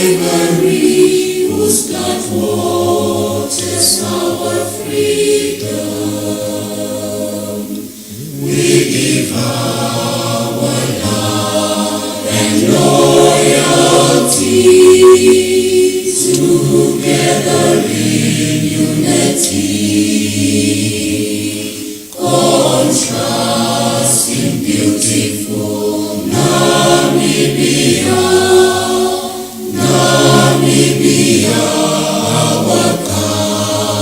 Ivory, whose blood waters our freedom. We give our love and loyalty, together in unity, contrasting beautiful Namibia, Namibia, our country.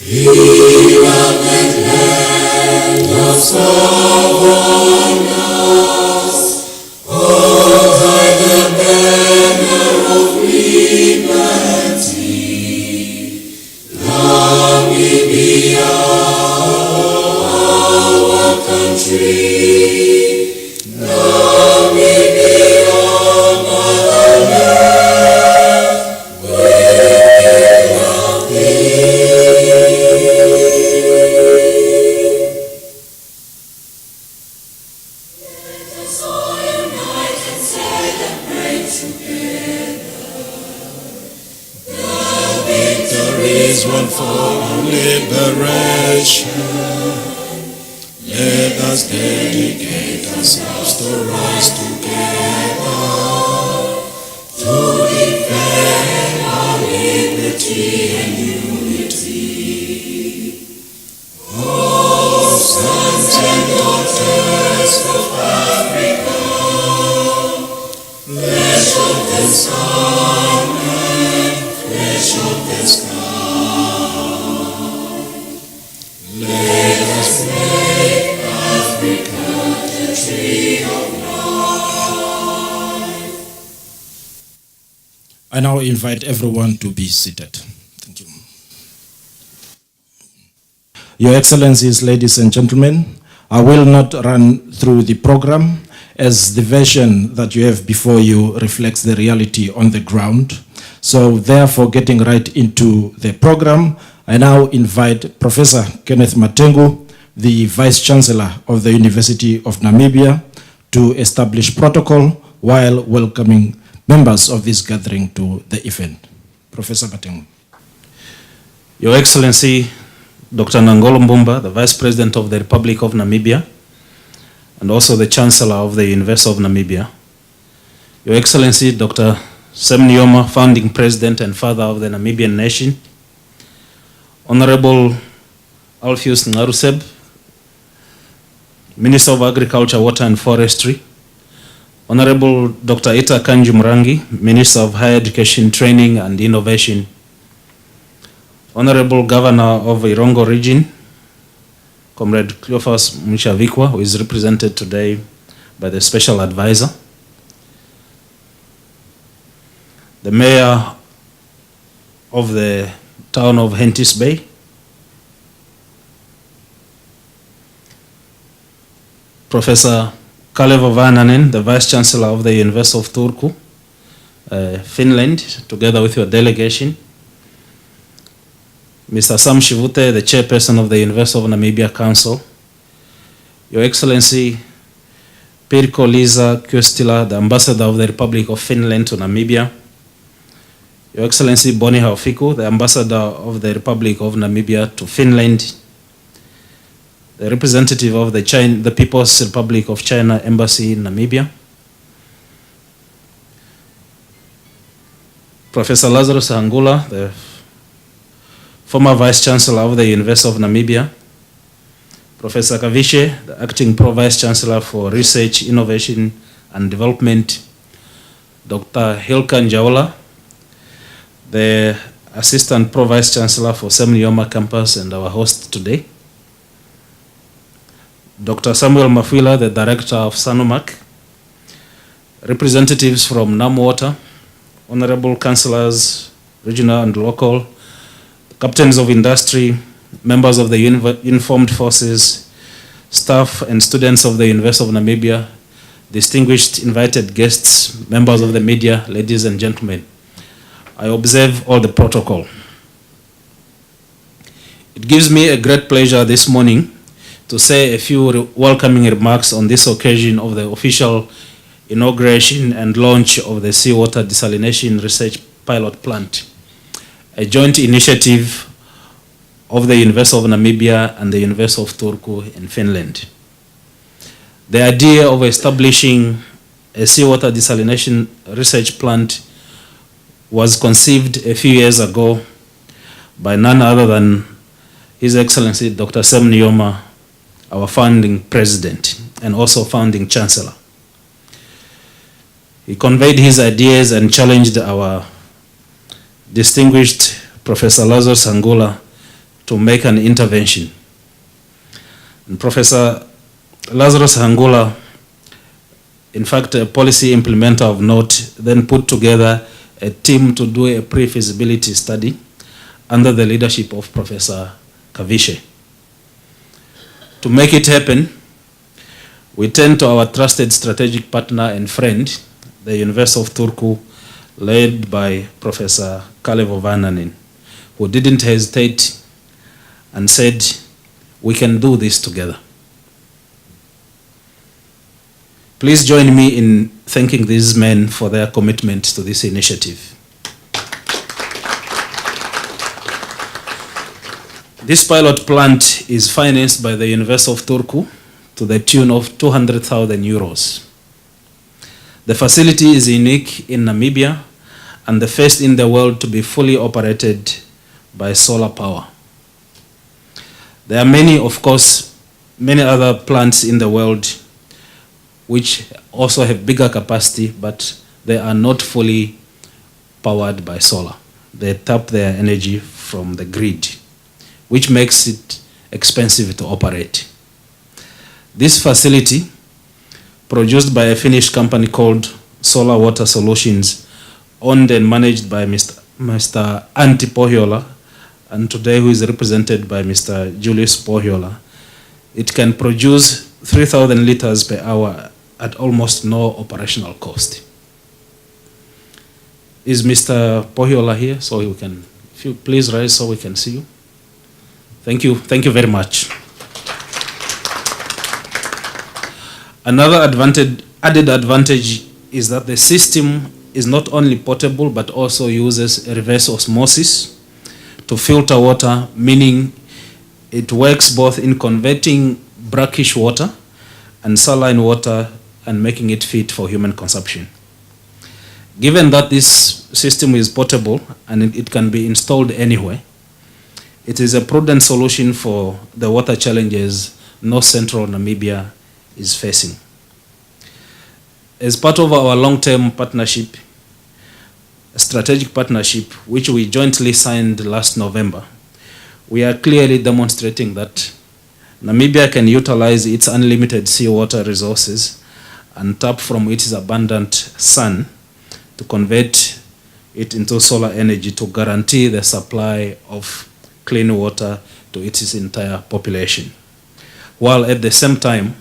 Beloved land of Savannahs, hold high the banner of liberty. Namibia, our country. Namibia, motherland, we love thee. Let us all unite and celebrate together the victories won for our liberation. Let us dedicate ourselves to rise together to defend our liberty and unity. Oh, sons and daughters of Africa, flesh of the sun and flesh of the sky, let us make Africa the tree of life. I now invite everyone to be seated. Thank you. Your Excellencies, ladies and gentlemen, I will not run through the program as the version that you have before you reflects the reality on the ground. So therefore, getting right into the program, I now invite Professor Kenneth Matengu, the Vice Chancellor of the University of Namibia, to establish protocol while welcoming members of this gathering to the event. Professor Matengu. Your Excellency, Dr. Nangoloh Mbumba, the Vice President of the Republic of Namibia, and also the Chancellor of the University of Namibia. Your Excellency, Dr. Sam Nujoma, Founding President and Father of the Namibian Nation. Honorable Alpheus Ngaruseb, Minister of Agriculture, Water and Forestry. Honorable Dr. Ita Kanji Murangi, Minister of Higher Education, Training and Innovation. Honorable Governor of Irongo Region, Comrade Cleophas Mushavikwa, who is represented today by the Special Advisor. The Mayor of the town of Hentiesbay. Professor Kalevo Vaananen, the Vice Chancellor of the University of Turku, Finland, together with your delegation. Mr. Sam Shivute, the Chairperson of the University of Namibia Council. Your Excellency, Pirkko Liisa Kyöstilä, the Ambassador of the Republic of Finland to Namibia. Your Excellency Boni Haufiku, the Ambassador of the Republic of Namibia to Finland. The representative of the People's Republic of China Embassy in Namibia. Professor Lazarus Hangula, the former Vice Chancellor of the University of Namibia. Professor Kavishe, the Acting Pro-Vice Chancellor for Research, Innovation and Development. Dr. Hilka Njaola, the Assistant Pro-Vice Chancellor for Sam Nujoma Campus and our host today. Dr. Samuel Mafwila, the Director of Sanomac. Representatives from NamWater, Honorable Councillors, regional and local, Captains of Industry, members of the Uniformed Forces, staff and students of the University of Namibia, distinguished invited guests, members of the media, ladies and gentlemen. I observe all the protocol. It gives me a great pleasure this morning to say a few welcoming remarks on this occasion of the official inauguration and launch of the seawater desalination research pilot plant, a joint initiative of the University of Namibia and the University of Turku in Finland. The idea of establishing a seawater desalination research plant was conceived a few years ago by none other than His Excellency Dr. Sam Nujoma, our founding president and also founding chancellor. He conveyed his ideas and challenged our distinguished Professor Lazarus Hangula to make an intervention. And Professor Lazarus Hangula, in fact a policy implementer of note, then put together a team to do a pre-feasibility study under the leadership of Professor Kavishe. To make it happen, we turned to our trusted strategic partner and friend, the University of Turku, led by Professor Kalevo Vananen, who didn't hesitate and said, we can do this together. Please join me in thanking these men for their commitment to this initiative. This pilot plant is financed by the University of Turku to the tune of 200,000 euros. The facility is unique in Namibia and the first in the world to be fully operated by solar power. There are many, of course, many other plants in the world which also have bigger capacity, but they are not fully powered by solar. They tap their energy from the grid, which makes it expensive to operate. This facility, produced by a Finnish company called Solar Water Solutions, owned and managed by Mr. Antti Pohjola, and today who is represented by Mr. Julius Pohjola, it can produce 3,000 liters per hour at almost no operational cost. Is Mr. Pohjola here? So you can, if you please rise so we can see you. Thank you very much. Another added advantage is that the system is not only portable but also uses reverse osmosis to filter water, meaning it works both in converting brackish water and saline water and making it fit for human consumption. Given that this system is portable and it can be installed anywhere, it is a prudent solution for the water challenges North Central Namibia is facing. As part of our long-term partnership, a strategic partnership which we jointly signed last November, we are clearly demonstrating that Namibia can utilize its unlimited seawater resources and tap from its abundant sun to convert it into solar energy to guarantee the supply of clean water to its entire population, while at the same time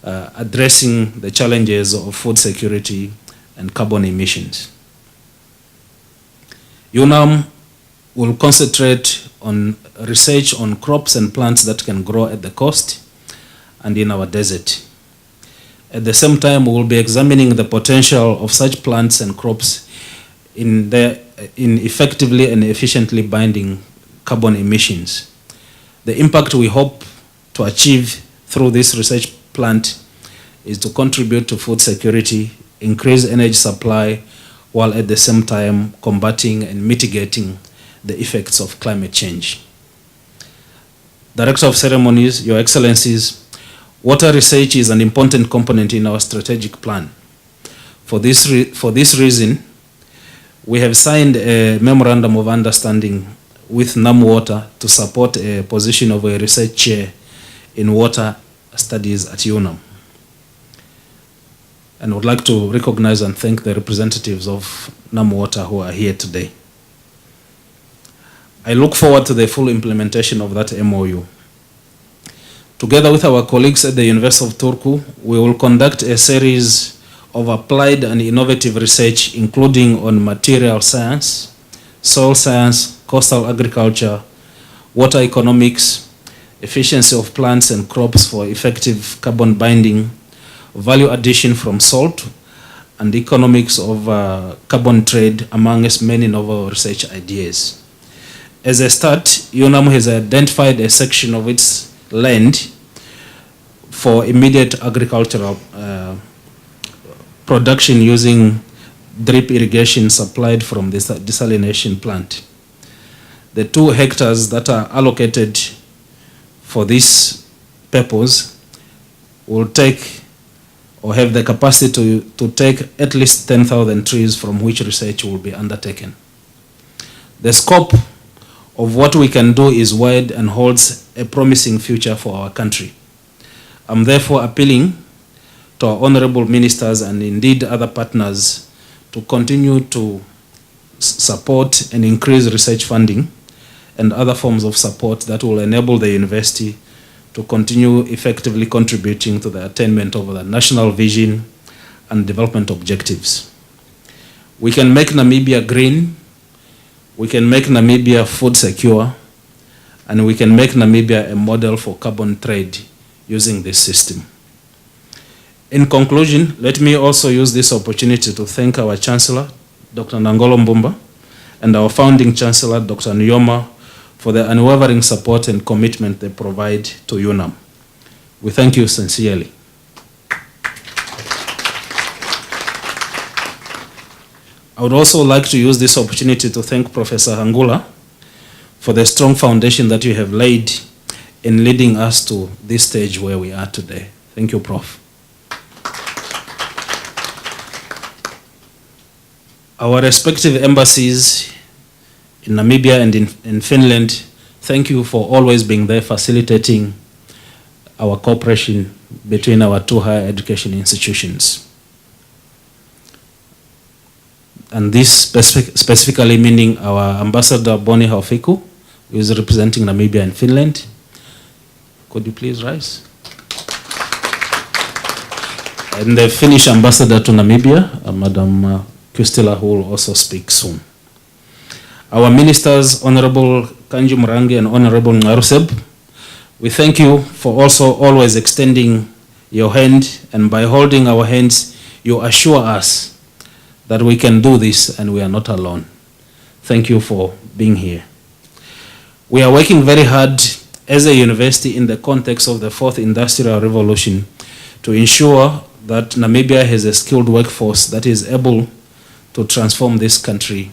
addressing the challenges of food security and carbon emissions. UNAM will concentrate on research on crops and plants that can grow at the coast and in our desert. At the same time, we will be examining the potential of such plants and crops in effectively and efficiently binding carbon emissions. The impact we hope to achieve through this research plant is to contribute to food security, increase energy supply, while at the same time combating and mitigating the effects of climate change. Director of Ceremonies, Your Excellencies, water research is an important component in our strategic plan. For this reason, we have signed a memorandum of understanding with NAM Water to support a position of a research chair in water studies at UNAM. And I would like to recognize and thank the representatives of NAM Water who are here today. I look forward to the full implementation of that MOU. Together with our colleagues at the University of Turku, we will conduct a series of applied and innovative research, including on material science, soil science, coastal agriculture, water economics, efficiency of plants and crops for effective carbon binding, value addition from salt, and economics of carbon trade, amongst many novel research ideas. As a start, UNAM has identified a section of its land for immediate agricultural production using drip irrigation supplied from the desalination plant. The 2 hectares that are allocated for this purpose will take or have the capacity to take at least 10,000 trees, from which research will be undertaken. The scope of what we can do is wide and holds a promising future for our country. I'm therefore appealing to our honorable ministers and indeed other partners to continue to support and increase research funding and other forms of support that will enable the university to continue effectively contributing to the attainment of the national vision and development objectives. We can make Namibia green, we can make Namibia food secure, and we can make Namibia a model for carbon trade using this system. In conclusion, let me also use this opportunity to thank our Chancellor, Dr. Nangoloh Mbumba, and our founding Chancellor, Dr. Nujoma, for the unwavering support and commitment they provide to UNAM. We thank you sincerely. I would also like to use this opportunity to thank Professor Hangula for the strong foundation that you have laid in leading us to this stage where we are today. Thank you, Prof. Our respective embassies in Namibia and in Finland, thank you for always being there facilitating our cooperation between our 2 higher education institutions. And this specifically meaning our Ambassador Boni Haufiku, who is representing Namibia and Finland. Could you please rise? And the Finnish Ambassador to Namibia, Madam Kustila, who will also speak soon. Our ministers, Honorable Kanju Murangi and Honorable Ngaruseb, we thank you for also always extending your hand, and by holding our hands, you assure us that we can do this and we are not alone. Thank you for being here. We are working very hard as a university in the context of the 4th Industrial Revolution to ensure that Namibia has a skilled workforce that is able to transform this country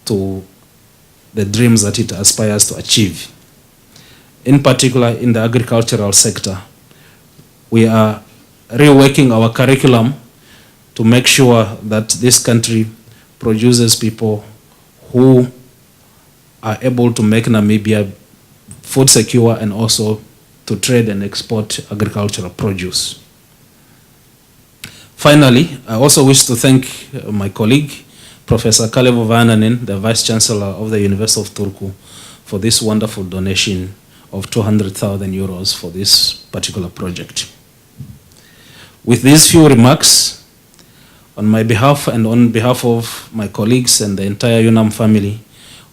to the dreams that it aspires to achieve. In particular, in the agricultural sector, we are reworking our curriculum to make sure that this country produces people who are able to make Namibia food secure and also to trade and export agricultural produce. Finally, I also wish to thank my colleague, Professor Kalevo Vaananen, the Vice Chancellor of the University of Turku, for this wonderful donation of 200,000 euros for this particular project. With these few remarks, on my behalf and on behalf of my colleagues and the entire UNAM family,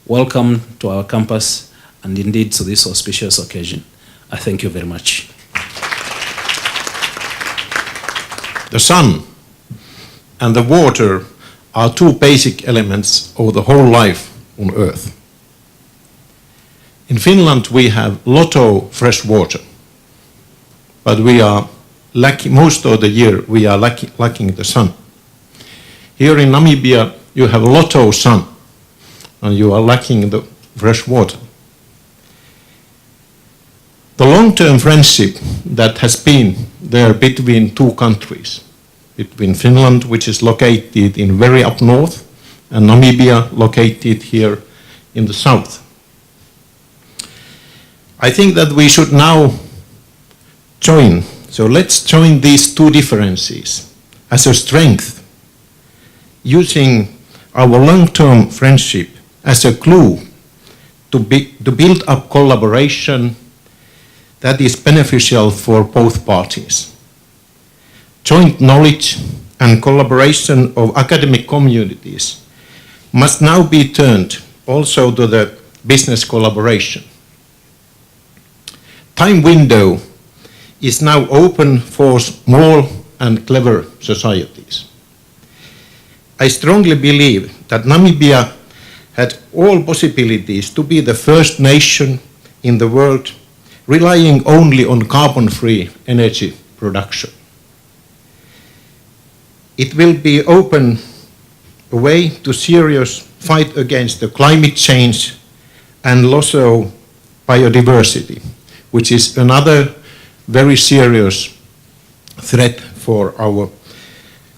welcome to our campus and indeed to this auspicious occasion. I thank you very much. The sun and the water are 2 basic elements of the whole life on Earth. In Finland we have a lot of fresh water, but we are lacking, most of the year we are lacking the sun. Here in Namibia you have a lot of sun and you are lacking the fresh water. The long-term friendship that has been there between 2 countries, between Finland, which is located in very up north, and Namibia, located here in the south. I think that we should now join, so let's join these 2 differences as a strength, using our long-term friendship as a clue to build up collaboration that is beneficial for both parties. Joint knowledge and collaboration of academic communities must now be turned also to the business collaboration. Time window is now open for small and clever societies. I strongly believe that Namibia had all possibilities to be the first nation in the world relying only on carbon-free energy production. It will be open a way to serious fight against the climate change and loss of biodiversity, which is another very serious threat for our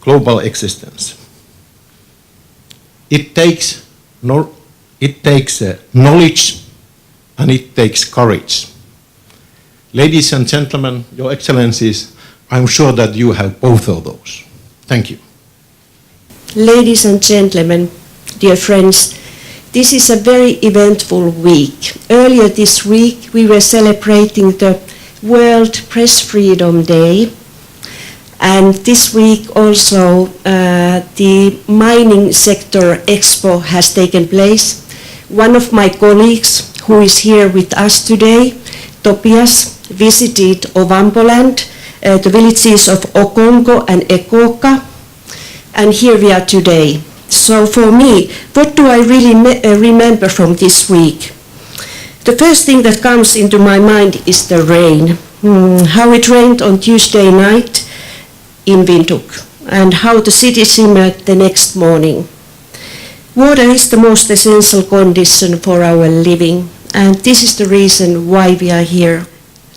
global existence. It takes knowledge and it takes courage. Ladies and gentlemen, Your Excellencies, I'm sure that you have both of those. Thank you. Ladies and gentlemen, dear friends, this is a very eventful week. Earlier this week we were celebrating the World Press Freedom Day, and this week also the mining sector expo has taken place. One of my colleagues who is here with us today, Topias, visited Ovampoland, the villages of Okongo and Ekoka, and here we are today. So for me, what do I really remember from this week? The first thing that comes into my mind is the rain. How it rained on Tuesday night in Windhoek, and how the city simmered the next morning. Water is the most essential condition for our living, and this is the reason why we are here.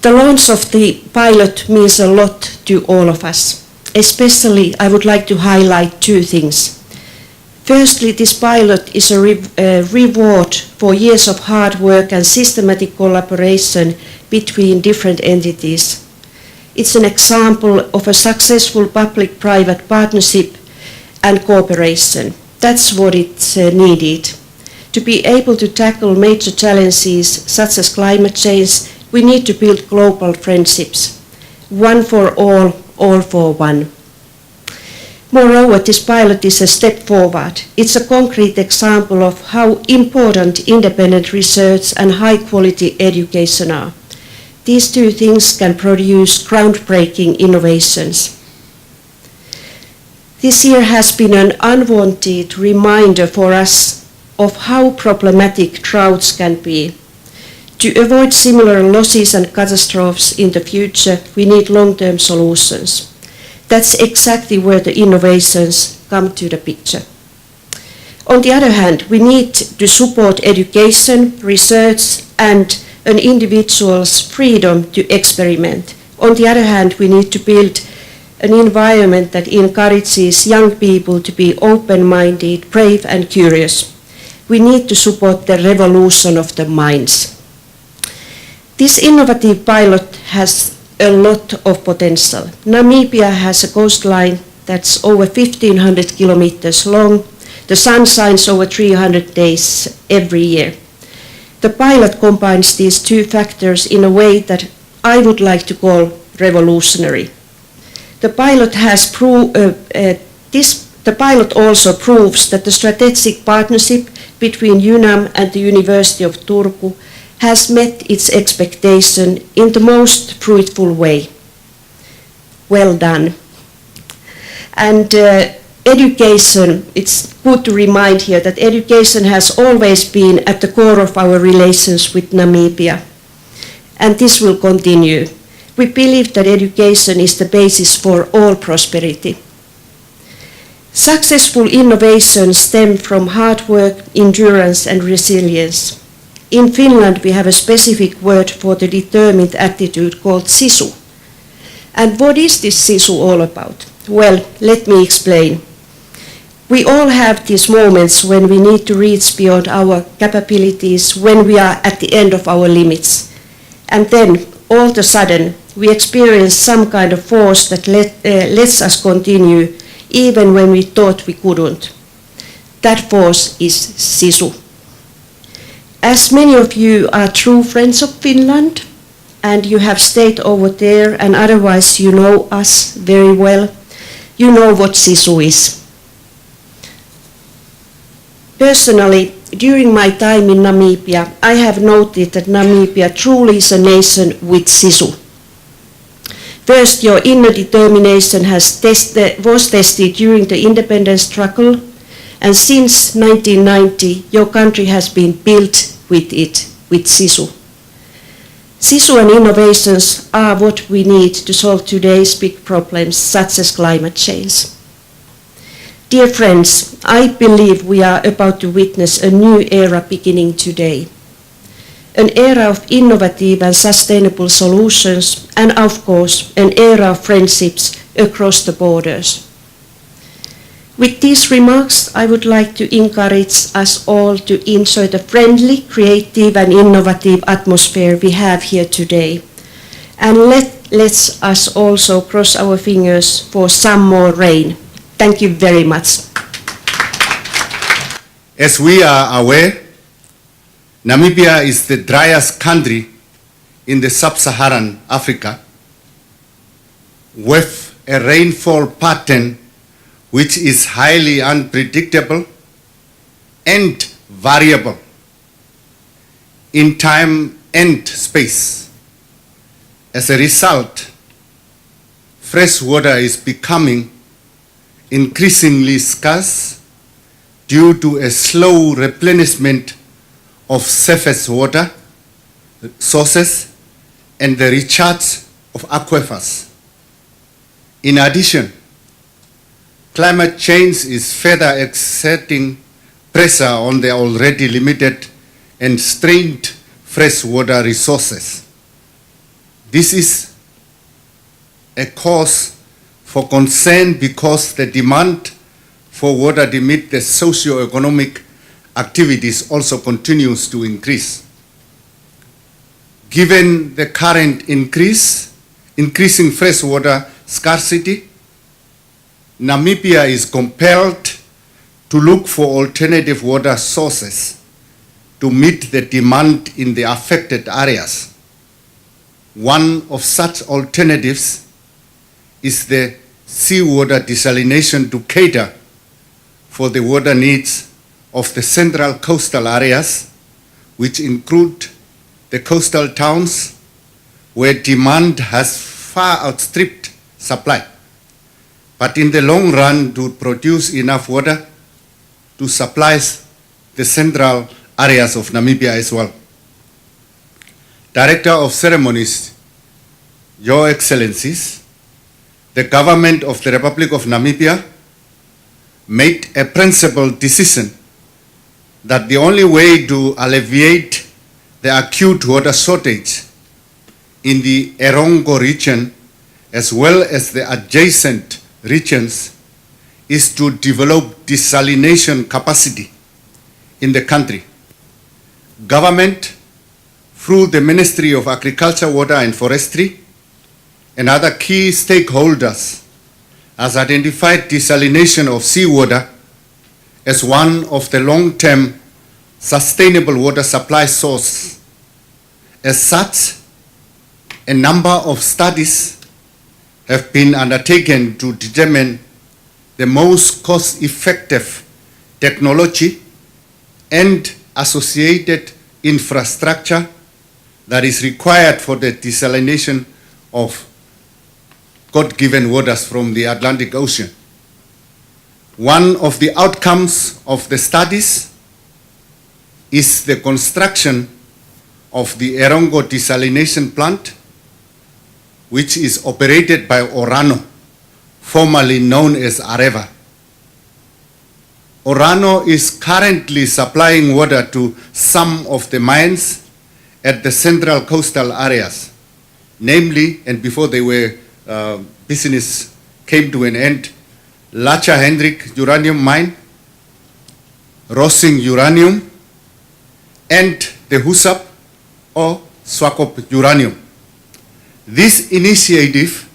The launch of the pilot means a lot to all of us. Especially, I would like to highlight two things. Firstly, this pilot is a reward for years of hard work and systematic collaboration between different entities. It's an example of a successful public-private partnership and cooperation. That's what it's needed. To be able to tackle major challenges such as climate change, we need to build global friendships. One for all for one. Moreover, this pilot is a step forward. It's a concrete example of how important independent research and high-quality education are. These two things can produce groundbreaking innovations. This year has been an unwanted reminder for us of how problematic droughts can be. To avoid similar losses and catastrophes in the future, we need long-term solutions. That's exactly where the innovations come to the picture. On the other hand, we need to support education, research, and an individual's freedom to experiment. On the other hand, we need to build an environment that encourages young people to be open-minded, brave, and curious. We need to support the revolution of the minds. This innovative pilot has a lot of potential. Namibia has a coastline that's over 1,500 kilometers long. The sun shines over 300 days every year. The pilot combines these two factors in a way that I would like to call revolutionary. The pilot also proves that the strategic partnership between UNAM and the University of Turku has met its expectation in the most fruitful way. Well done. And education, it's good to remind here that education has always been at the core of our relations with Namibia, and this will continue. We believe that education is the basis for all prosperity. Successful innovations stem from hard work, endurance, and resilience. In Finland, we have a specific word for the determined attitude called sisu. And what is this sisu all about? Well, let me explain. We all have these moments when we need to reach beyond our capabilities, when we are at the end of our limits. And then, all of a sudden, we experience some kind of force that lets us continue even when we thought we couldn't. That force is sisu. As many of you are true friends of Finland, and you have stayed over there, and otherwise you know us very well, you know what sisu is. Personally, during my time in Namibia, I have noted that Namibia truly is a nation with sisu. First, your inner determination was tested during the independence struggle. And since 1990, your country has been built with it, with SISU. SISU and innovations are what we need to solve today's big problems, such as climate change. Dear friends, I believe we are about to witness a new era beginning today. An era of innovative and sustainable solutions, and of course, an era of friendships across the borders. With these remarks, I would like to encourage us all to enjoy the friendly, creative and innovative atmosphere we have here today. And let's us also cross our fingers for some more rain. Thank you very much. As we are aware, Namibia is the driest country in the sub-Saharan Africa, with a rainfall pattern which is highly unpredictable and variable in time and space. As a result, fresh water is becoming increasingly scarce due to a slow replenishment of surface water sources and the recharge of aquifers. In addition, climate change is further exerting pressure on the already limited and strained freshwater resources. This is a cause for concern because the demand for water to meet the socio-economic activities also continues to increase. Given the current increasing freshwater scarcity, Namibia is compelled to look for alternative water sources to meet the demand in the affected areas. One of such alternatives is the seawater desalination to cater for the water needs of the central coastal areas, which include the coastal towns where demand has far outstripped supply, but in the long run to produce enough water to supply the central areas of Namibia as well. Director of Ceremonies, Your Excellencies, the government of the Republic of Namibia made a principled decision that the only way to alleviate the acute water shortage in the Erongo region as well as the adjacent regions is to develop desalination capacity in the country. Government, through the Ministry of Agriculture, Water and Forestry, and other key stakeholders, has identified desalination of seawater as one of the long-term sustainable water supply sources. As such, a number of studies have been undertaken to determine the most cost-effective technology and associated infrastructure that is required for the desalination of God-given waters from the Atlantic Ocean. One of the outcomes of the studies is the construction of the Erongo desalination plant, which is operated by Orano, formerly known as Areva. Orano is currently supplying water to some of the mines at the central coastal areas, namely, and before they were business came to an end, Lacha Hendrik uranium mine, Rossing uranium, and the Husap or Swakop uranium. This initiative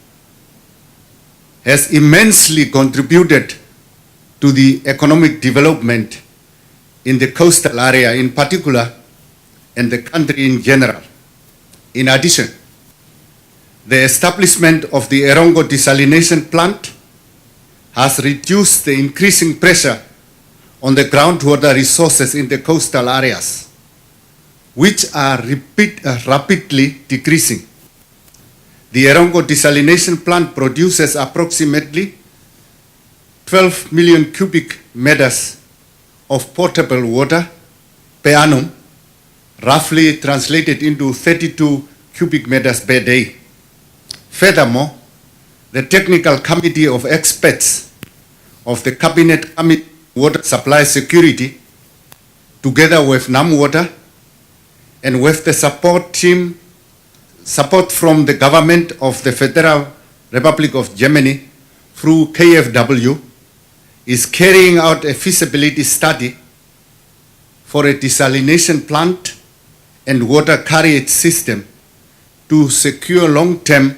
has immensely contributed to the economic development in the coastal area in particular and the country in general. In addition, the establishment of the Erongo desalination plant has reduced the increasing pressure on the groundwater resources in the coastal areas, which are rapidly decreasing. The Erongo desalination plant produces approximately 12 million cubic meters of potable water per annum, roughly translated into 32 cubic meters per day. Furthermore, the Technical Committee of Experts of the Cabinet Committee on Water Supply Security, together with NamWater and with the support from the government of the Federal Republic of Germany through KfW, is carrying out a feasibility study for a desalination plant and water carriage system to secure long-term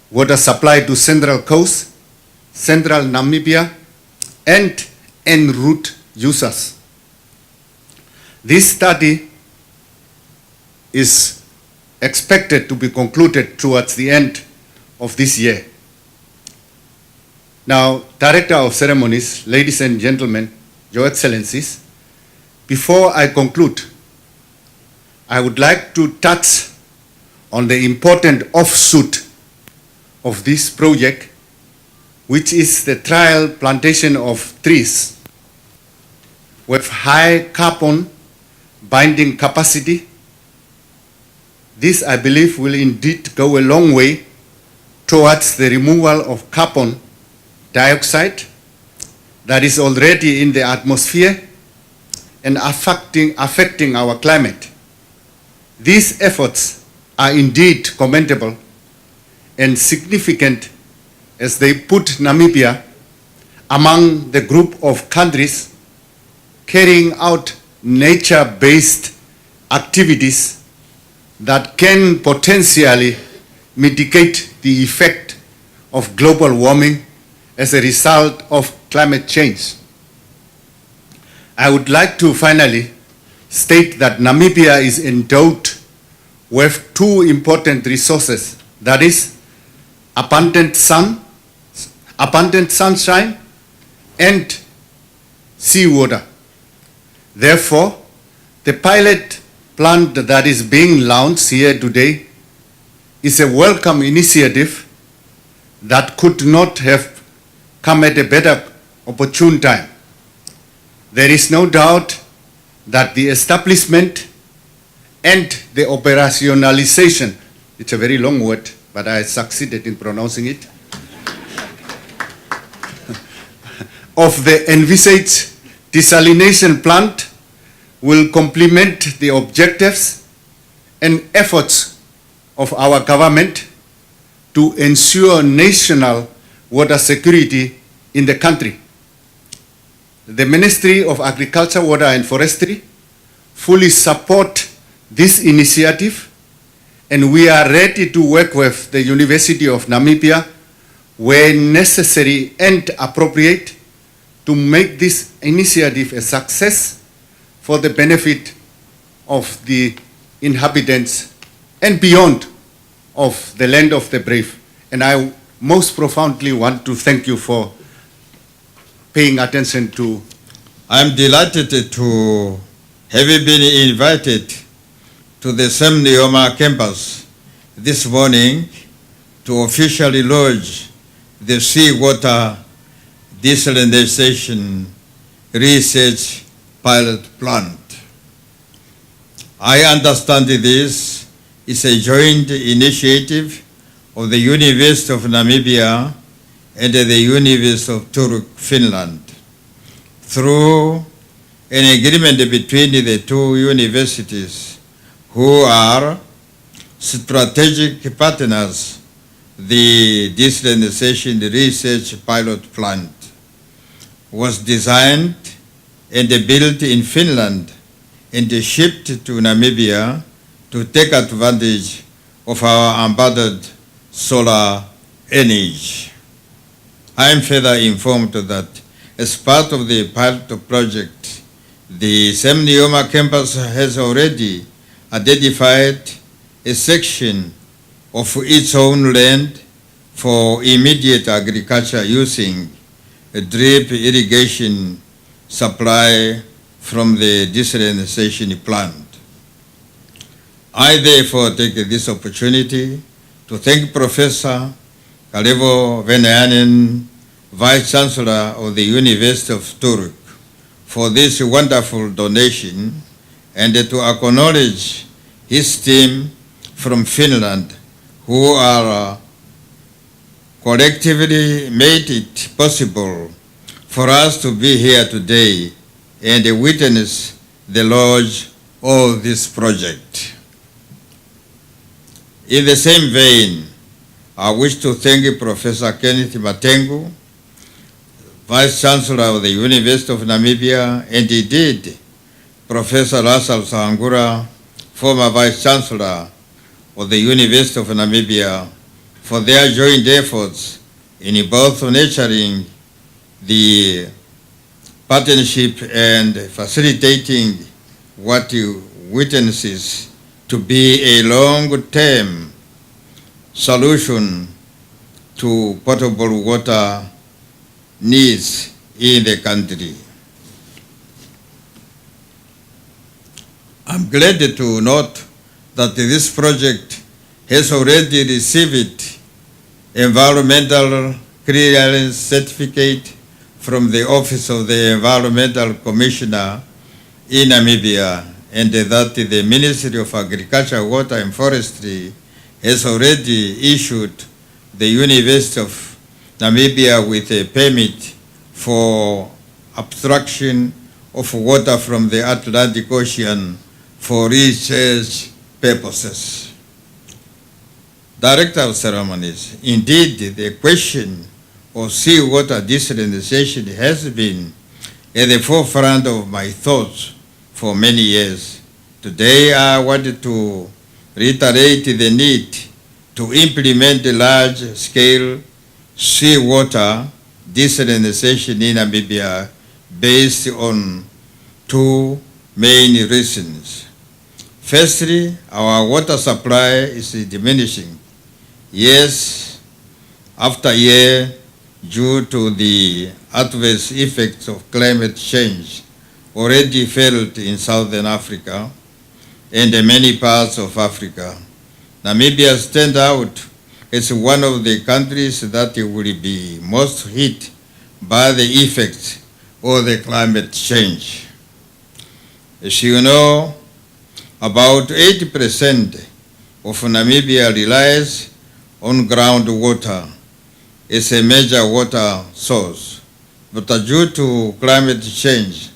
water supply to Central Coast, Central Namibia, and en route users. This study is expected to be concluded towards the end of this year. Now, Director of Ceremonies, ladies and gentlemen, Your Excellencies, before I conclude, I would like to touch on the important offshoot of this project, which is the trial plantation of trees with high carbon binding capacity. This, I believe, will indeed go a long way towards the removal of carbon dioxide that is already in the atmosphere and affecting our climate. These efforts are indeed commendable and significant as they put Namibia among the group of countries carrying out nature-based activities that can potentially mitigate the effect of global warming as a result of climate change. I would like to finally state that Namibia is endowed with two important resources, that is, abundant sunshine and seawater. Therefore, the pilot plant that is being launched here today is a welcome initiative that could not have come at a better opportune time. There is no doubt that the establishment and the operationalization, it's a very long word, but I succeeded in pronouncing it, of the envisaged desalination plant will complement the objectives and efforts of our government to ensure national water security in the country. The Ministry of Agriculture, Water and Forestry fully support this initiative, and we are ready to work with the University of Namibia where necessary and appropriate to make this initiative a success for the benefit of the inhabitants and beyond of the land of the brave. And I most profoundly want to thank you for paying attention to. I'm delighted to have been invited to the Sam Nujoma Campus this morning to officially launch the seawater desalinization research pilot plant. I understand this is a joint initiative of the University of Namibia and the University of Turku, Finland. Through an agreement between the two universities who are strategic partners, the desalinization research pilot plant was designed and built in Finland and shipped to Namibia to take advantage of our embedded solar energy. I am further informed that as part of the pilot project, the Sam Nujoma Campus has already identified a section of its own land for immediate agriculture using a drip irrigation supply from the desalinization plant. I therefore take this opportunity to thank Professor Kalevo Venayanen, Vice Chancellor of the University of Turku, for this wonderful donation and to acknowledge his team from Finland who are collectively made it possible for us to be here today and witness the launch of this project. In the same vein, I wish to thank Professor Kenneth Matengu, Vice Chancellor of the University of Namibia, and indeed Professor Russell Sangura, former Vice Chancellor of the University of Namibia, for their joint efforts in both nurturing the partnership and facilitating what witnesses to be a long-term solution to potable water needs in the country. I'm glad to note that this project has already received environmental clearance certificate from the Office of the Environmental Commissioner in Namibia, and that the Ministry of Agriculture, Water and Forestry has already issued the University of Namibia with a permit for abstraction of water from the Atlantic Ocean for research purposes. Director of Ceremonies, indeed the question of seawater desalinization has been at the forefront of my thoughts for many years. Today I wanted to reiterate the need to implement large-scale seawater desalinization in Namibia based on two main reasons. Firstly, our water supply is diminishing years after year due to the adverse effects of climate change already felt in Southern Africa and in many parts of Africa. Namibia stands out as one of the countries that will be most hit by the effects of the climate change. As you know, about 80% of Namibia relies on groundwater as a major water source. But due to climate change,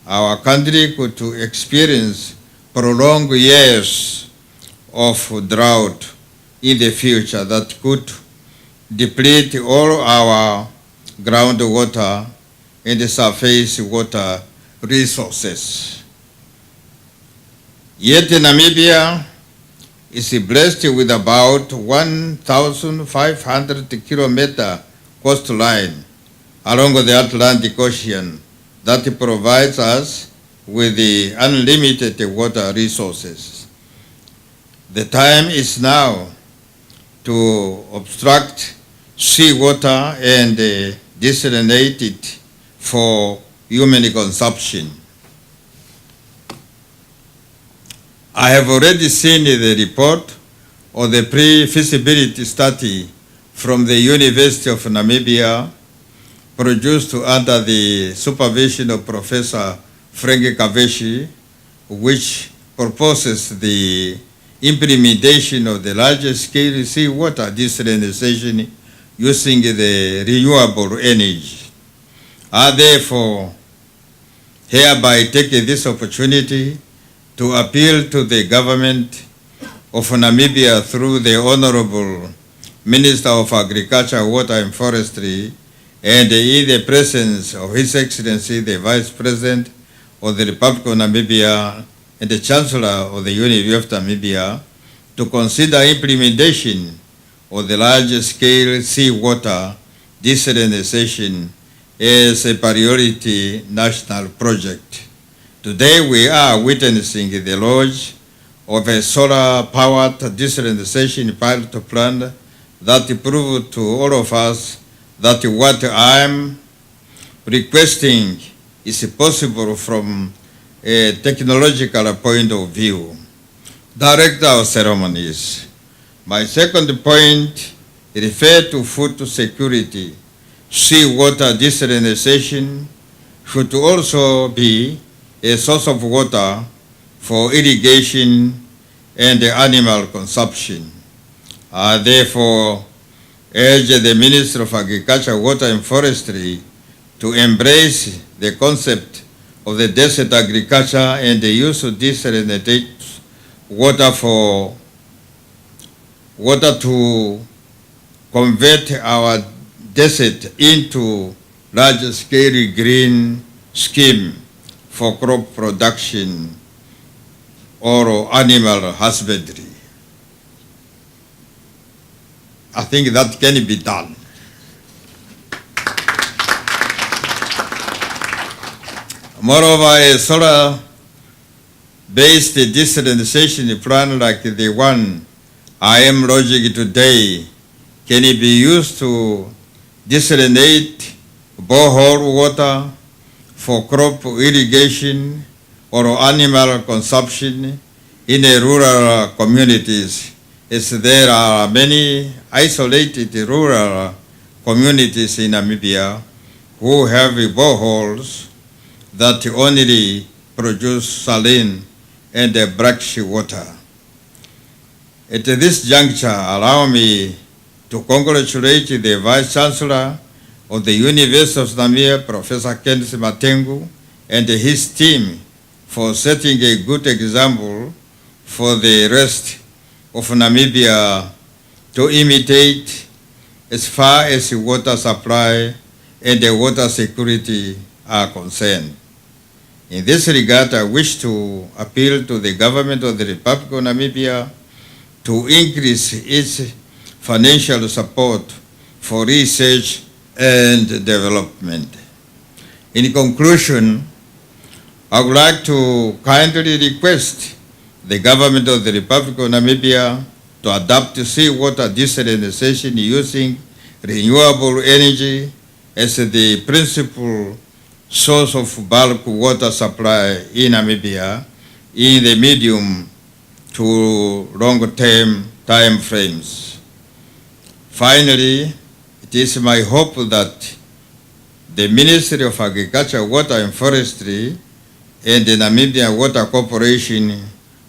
our country could experience prolonged years of drought in the future that could deplete all our groundwater and surface water resources. Yet Namibia is blessed with about 1,500 kilometer coastline along the Atlantic Ocean that provides us with the unlimited water resources. The time is now to obstruct seawater and desalinate it for human consumption. I have already seen the report of the pre-feasibility study from the University of Namibia produced under the supervision of Professor Frank Kaveshi, which proposes the implementation of the large-scale seawater desalinization using the renewable energy. I therefore hereby take this opportunity to appeal to the government of Namibia through the Honorable Minister of Agriculture, Water and Forestry, and in the presence of His Excellency the Vice President of the Republic of Namibia and the Chancellor of the University of Namibia, to consider implementation of the large-scale seawater desalinization as a priority national project. Today we are witnessing the launch of a solar-powered desalinization pilot plant that proved to all of us that what I am requesting is possible from a technological point of view. Director of Ceremonies, my second point refers to food security. Seawater desalinization should also be a source of water for irrigation and animal consumption. I therefore urge the Minister of Agriculture, Water and Forestry to embrace the concept of the desert agriculture and the use of desalinated water to convert our desert into large-scale green scheme for crop production or animal husbandry. I think that can be done. Moreover, a solar-based desalinization plant like the one I am launching today can be used to desalinate borehole water for crop irrigation or animal consumption in rural communities, as there are many isolated rural communities in Namibia who have boreholes that only produce saline and brackish water. At this juncture, allow me to congratulate the Vice Chancellor of the University of Namibia, Professor Kenneth Matengu, and his team for setting a good example for the rest of Namibia to imitate as far as water supply and water security are concerned. In this regard, I wish to appeal to the government of the Republic of Namibia to increase its financial support for research and development. In conclusion, I would like to kindly request the government of the Republic of Namibia to adopt seawater desalinization using renewable energy as the principal source of bulk water supply in Namibia in the medium to long-term time frames. Finally, it is my hope that the Ministry of Agriculture, Water and Forestry and the Namibian Water Corporation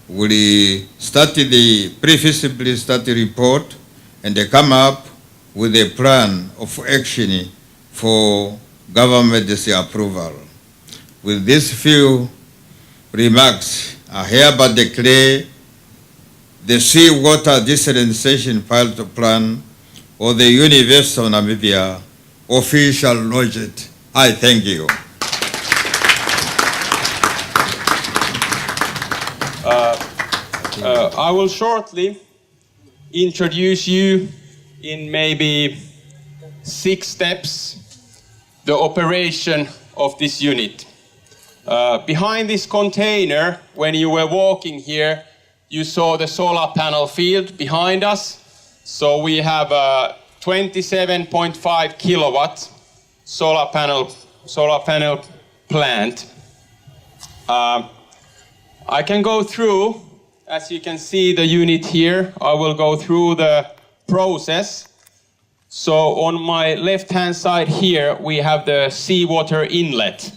will study the pre-feasibility study report and come up with a plan of action for government approval. With these few remarks, I hereby declare the seawater desalinization pilot plan of the University of Namibia official launched. I thank you. I will shortly introduce you in maybe 6 steps the operation of this unit. Behind this container, when you were walking here, you saw the solar panel field behind us. So we have a 27.5 kilowatt solar panel plant. I can go through, as you can see the unit here, I will go through the process. So on my left-hand side here, we have the seawater inlet.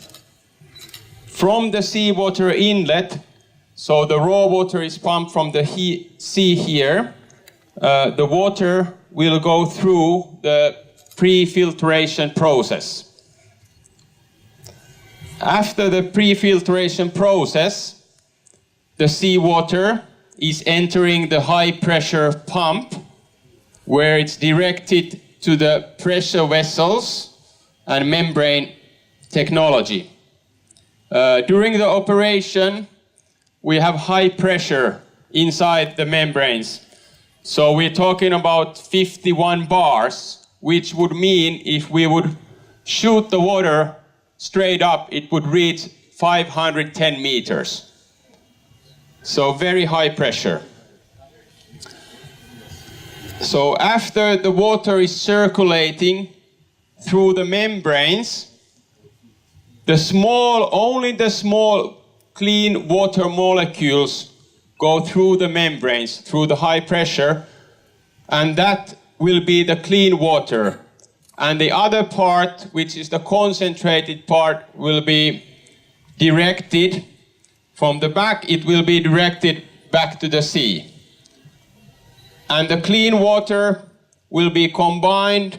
From the seawater inlet, so the raw water is pumped from the sea here. The water will go through the pre-filtration process. After the pre-filtration process, the seawater is entering the high-pressure pump, where it's directed to the pressure vessels and membrane technology. During the operation, we have high pressure inside the membranes. So we're talking about 51 bars, which would mean if we would shoot the water straight up, it would reach 510 meters. So very high pressure. So after the water is circulating through the membranes, only the small clean water molecules go through the membranes, through the high pressure, and that will be the clean water. and the other part, which is the concentrated part, will be directed from the back. It will be directed back to the sea. And the clean water will be combined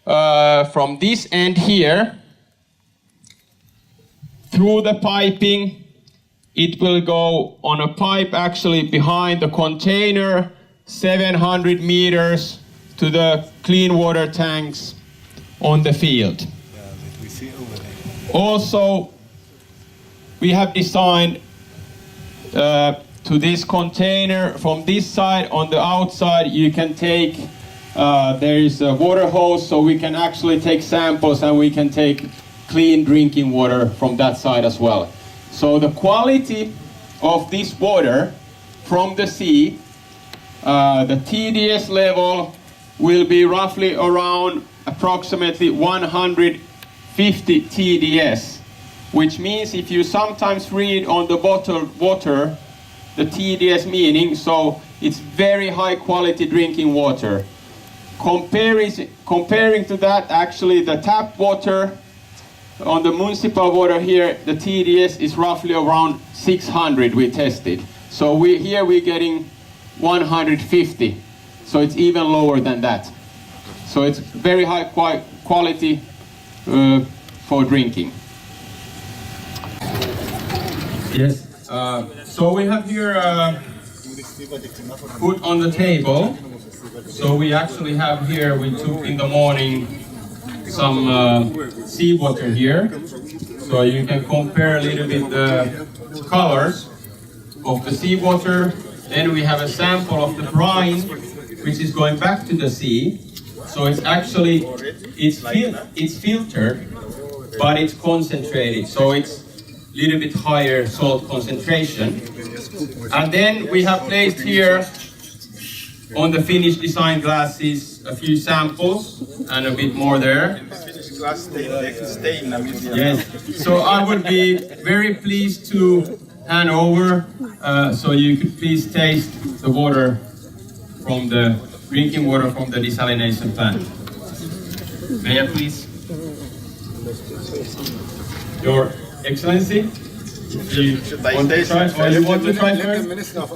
from this end here through the piping. It will go on a pipe actually behind the container, 700 meters to the clean water tanks on the field. Also, we have designed to this container from this side, on the outside you can take, there is a water hose, so we can actually take samples and we can take clean drinking water from that side as well. So the quality of this water from the sea, the TDS level will be roughly around approximately 150 TDS, which means if you sometimes read on the bottled water the TDS meaning, so it's very high quality drinking water. Comparing to that, actually the tap water on the municipal water here, the TDS is roughly around 600 we tested. So we're getting 150, so it's even lower than that. So it's very high quality for drinking. Yes. So we have here food on the table. So we actually have here, we took in the morning some seawater here. So you can compare a little bit the colors of the seawater. Then we have a sample of the brine, which is going back to the sea. So it's actually, it's filtered, but it's concentrated. So it's a little bit higher salt concentration. And then we have placed here on the Finnish design glasses a few samples and a bit more there. Yes. So I would be very pleased to hand over, so you could please taste the water from the drinking water from the desalination plant. May I please? Your Excellency, you want to try, or you want to try first? Minister of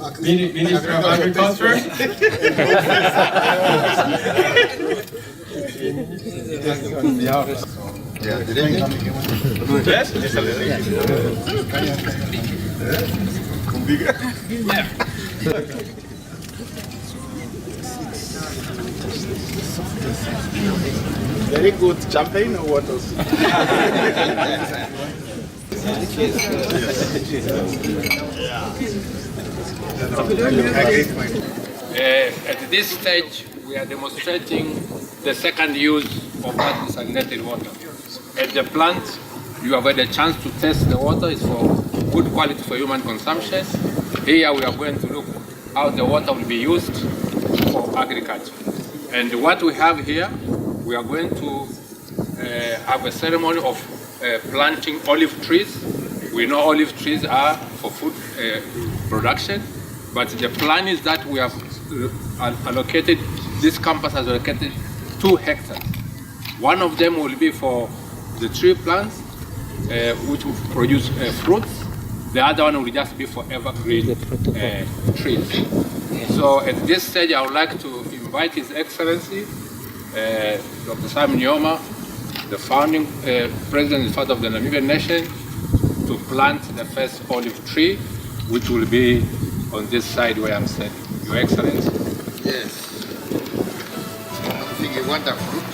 Agriculture. Very good. Champagne or what else? At this stage, we are demonstrating the second use of that desalinated water. At the plant, you have had a chance to test the water. It's for good quality for human consumption. Here we are going to look how the water will be used for agriculture. And what we have here, we are going to have a ceremony of planting olive trees. We know olive trees are for food production, but the plan is that we have allocated, this campus has allocated 2 hectares. One of them will be for the tree plants, which will produce fruits. The other one will just be for evergreen trees. So at this stage, I would like to invite His Excellency, Dr. Sam Nujoma, the founding president and father of the Namibian nation, to plant the first olive tree, which will be on this side where I'm standing. Your Excellency. Yes. I think you want a fruit.